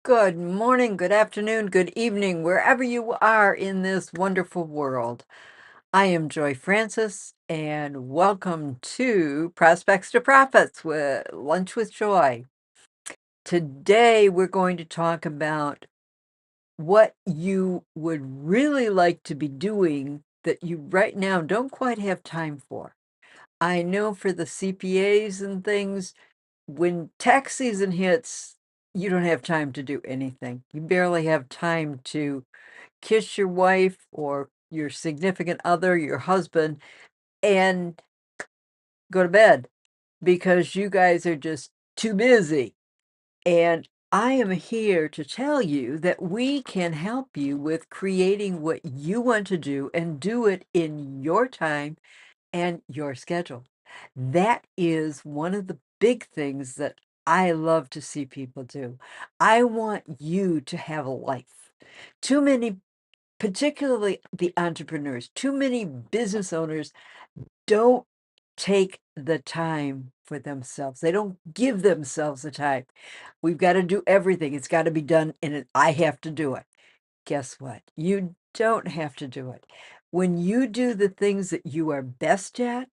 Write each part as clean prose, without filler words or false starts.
Good morning, good afternoon, good evening, wherever you are in this wonderful world. I am Joy Francis, and welcome to Prospects to Profits with Lunch with Joy. Today, we're going to talk about what you would really like to be doing that you right now don't quite have time for. I know for the CPAs and things, when tax season hits, you don't have time to do anything. You barely have time to kiss your wife or your significant other, your husband, and go to bed because you guys are just too busy. And I am here to tell you that we can help you with creating what you want to do and do it in your time and your schedule. That is one of the big things that I love to see people do. I want you to have a life. Too many, particularly the entrepreneurs, too many business owners don't take the time for themselves. They don't give themselves the time. We've got to do everything. It's got to be done, and I have to do it. Guess what? You don't have to do it. When you do the things that you are best at,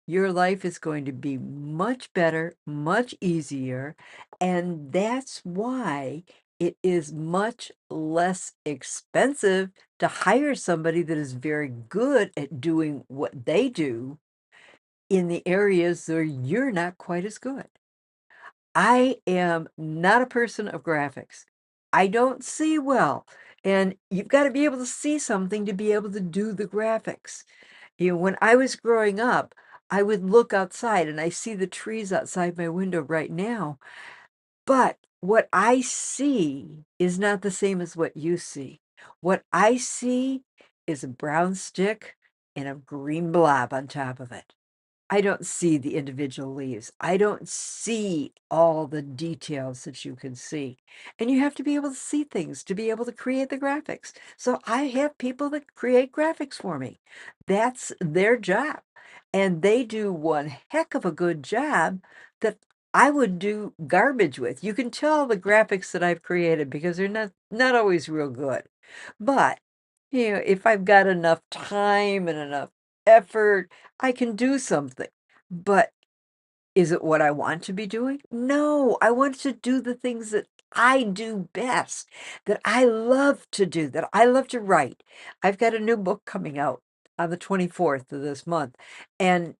your life is going to be much better, much easier, and that's why it is much less expensive to hire somebody that is very good at doing what they do in the areas where you're not quite as good. I am not a person of graphics. I don't see well, and you've got to be able to see something to be able to do the graphics. When I was growing up, I would look outside and I see the trees outside my window right now, but what I see is not the same as what you see. What I see is a brown stick and a green blob on top of it. I don't see the individual leaves. I don't see all the details that you can see. And you have to be able to see things to be able to create the graphics. So I have people that create graphics for me. That's their job. And they do one heck of a good job that I would do garbage with. You can tell the graphics that I've created because they're not always real good. But if I've got enough time and enough effort, I can do something. But is it what I want to be doing? No, I want to do the things that I do best, that I love to do, that I love to write. I've got a new book coming out on the 24th of this month, and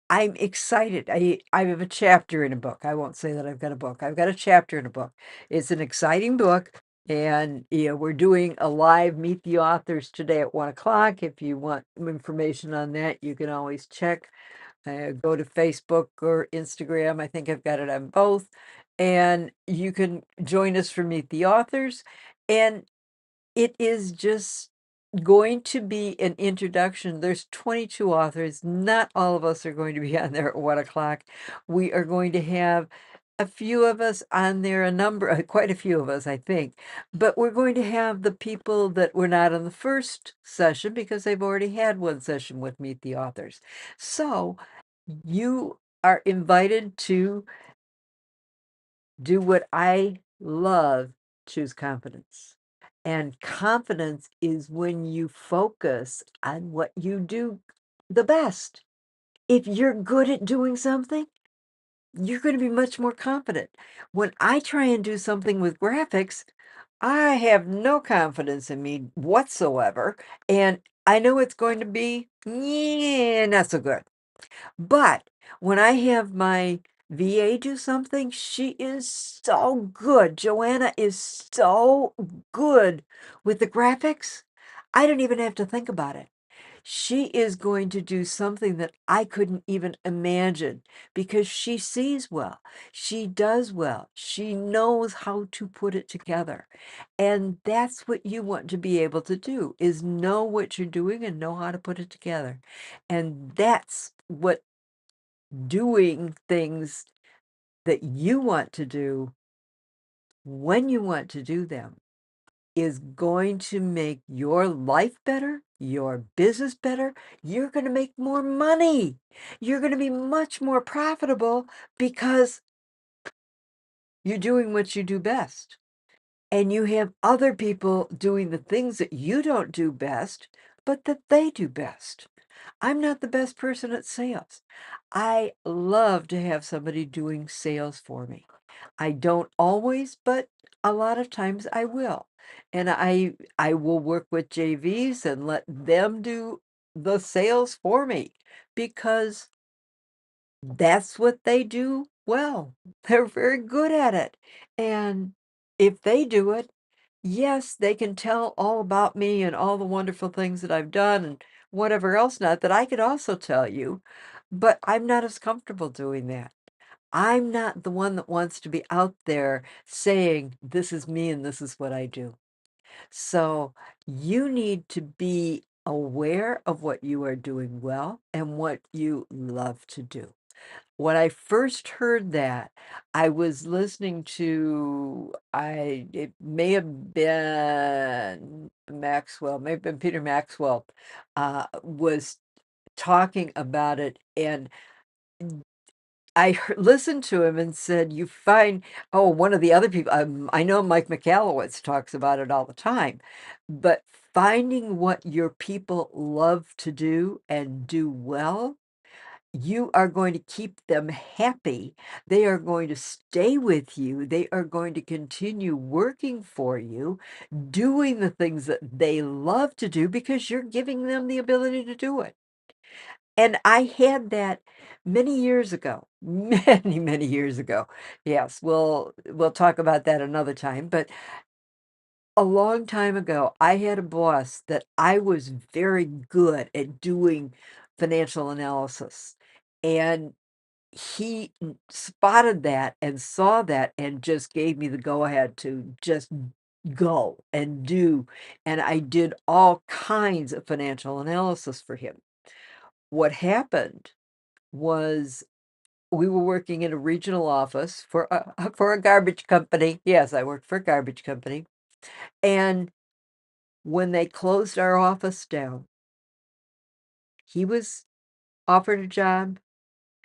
I'm excited. I have a chapter in a book. I won't say that I've got a book. I've got a chapter in a book. It's an exciting book, and we're doing a live Meet the Authors today at 1 o'clock. If you want information on that, you can always check. Go to Facebook or Instagram. I think I've got it on both, and you can join us for Meet the Authors. And it is just going to be an introduction. There's 22 authors. Not all of us are going to be on there at 1 o'clock. We are going to have a few of us on there, quite a few of us, I think. But we're going to have the people that were not on the first session because they've already had one session with Meet the Authors. So you are invited to do what I love, choose confidence. And confidence is when you focus on what you do the best. If you're good at doing something, you're going to be much more confident. When I try and do something with graphics, I have no confidence in me whatsoever. And I know it's going to be, yeah, not so good. But when I have my VA do something, she is so good. Joanna is so good with the graphics. I don't even have to think about it. She is going to do something that I couldn't even imagine because she sees well. She does well. She knows how to put it together. And that's what you want to be able to do is know what you're doing and know how to put it together. And that's what doing things that you want to do when you want to do them is going to make your life better, your business better. You're going to make more money. You're going to be much more profitable because you're doing what you do best. And you have other people doing the things that you don't do best, but that they do best. I'm not the best person at sales. I love to have somebody doing sales for me. I don't always, but a lot of times I will. And I will work with JVs and let them do the sales for me because that's what they do well. They're very good at it. And if they do it, yes, they can tell all about me and all the wonderful things that I've done and whatever else not that I could also tell you, but I'm not as comfortable doing that. I'm not the one that wants to be out there saying, "This is me and this is what I do." So, you need to be aware of what you are doing well and what you love to do. When I first heard that, I was listening to it may have been Maxwell, may have been Peter Maxwell, was talking about it, and listened to him and said, "You find" oh, one of the other people, I know Mike Michalowicz talks about it all the time, but finding what your people love to do and do well, you are going to keep them happy. They are going to stay with you. They are going to continue working for you, doing the things that they love to do because you're giving them the ability to do it. And I had that many years ago, many, many years ago. Yes, we'll talk about that another time, but a long time ago, I had a boss that I was very good at doing financial analysis. And he spotted that and saw that and just gave me the go ahead to just go and do, and I did all kinds of financial analysis for him. What happened was we were working in a regional office for for a garbage company. Yes, I worked for a garbage company, and when they closed our office down, he was offered a job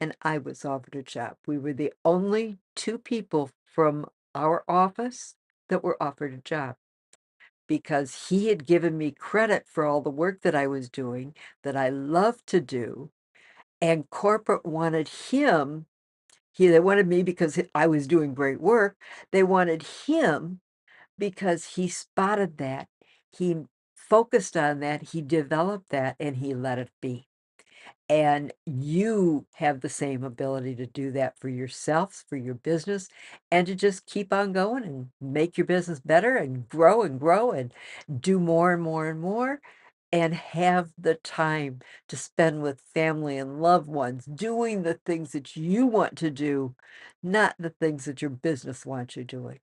and I was offered a job. We were the only 2 people from our office that were offered a job because he had given me credit for all the work that I was doing, that I loved to do, and corporate wanted him they wanted me because I was doing great work. They wanted him because he spotted that, he focused on that, he developed that, and he let it be. And you have the same ability to do that for yourselves, for your business, and to just keep on going and make your business better and grow and do more and more and more and have the time to spend with family and loved ones doing the things that you want to do, not the things that your business wants you doing.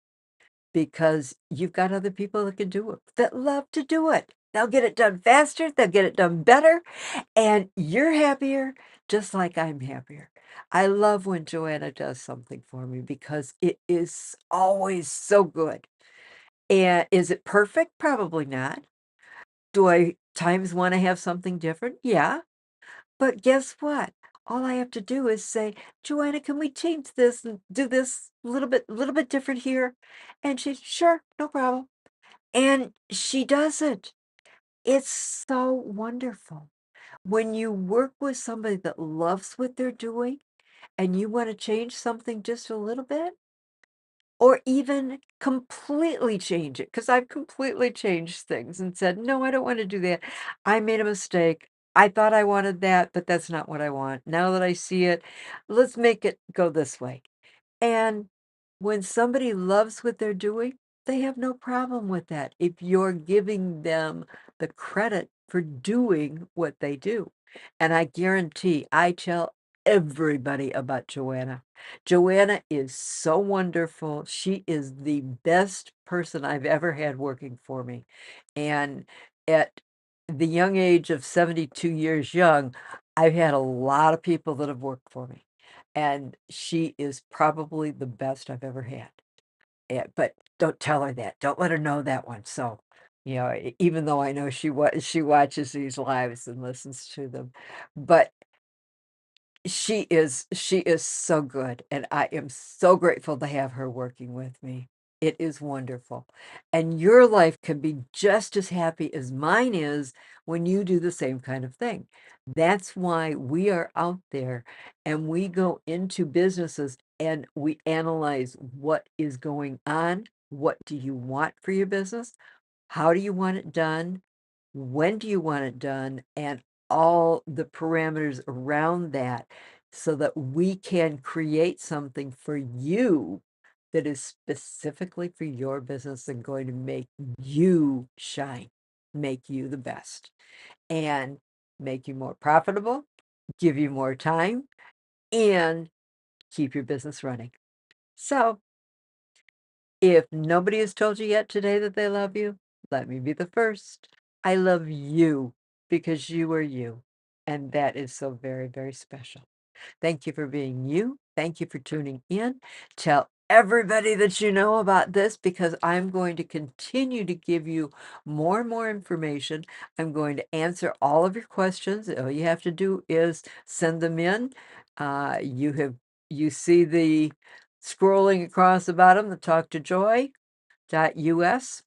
Because you've got other people that can do it, that love to do it. They'll get it done faster, they'll get it done better, and you're happier just like I'm happier. I love when Joanna does something for me because it is always so good. And is it perfect? Probably not. Do I times wanna have something different? Yeah. But guess what? All I have to do is say, "Joanna, can we change this and do this a little bit different here?" And she's, "Sure, no problem." And she does it. It's so wonderful. When you work with somebody that loves what they're doing and you wanna change something just a little bit, or even completely change it, because 'cause I've completely changed things and said, "No, I don't wanna do that. I made a mistake. I thought I wanted that, but that's not what I want. Now that I see it, let's make it go this way." And when somebody loves what they're doing, they have no problem with that if you're giving them the credit for doing what they do. And I guarantee I tell everybody about Joanna. Joanna is so wonderful. She is the best person I've ever had working for me. And at the young age of 72 years young, I've had a lot of people that have worked for me. And she is probably the best I've ever had. But don't tell her that. Don't let her know that one. So, even though I know she watches these lives and listens to them, but she is so good, and I am so grateful to have her working with me. It is wonderful, and your life can be just as happy as mine is when you do the same kind of thing. That's why we are out there and we go into businesses and we analyze what is going on, what do you want for your business, how do you want it done, when do you want it done, and all the parameters around that so that we can create something for you that is specifically for your business and going to make you shine, make you the best, and make you more profitable, give you more time, and keep your business running. So, if nobody has told you yet today that they love you, let me be the first. I love you because you are you, and that is so very, very special. Thank you for being you. Thank you for tuning in. Tell everybody that you know about this because I'm going to continue to give you more and more information. I'm going to answer all of your questions. All you have to do is send them in. You see the scrolling across the bottom, the Talk to Joy us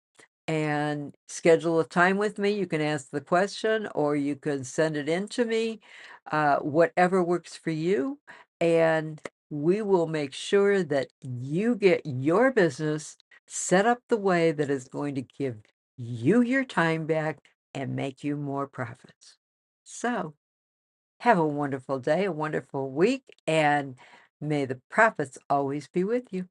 and schedule a time with me. You can ask the question or you can send it in to me, whatever works for you. And we will make sure that you get your business set up the way that is going to give you your time back and make you more profits. So, have a wonderful day, a wonderful week, and may the profits always be with you.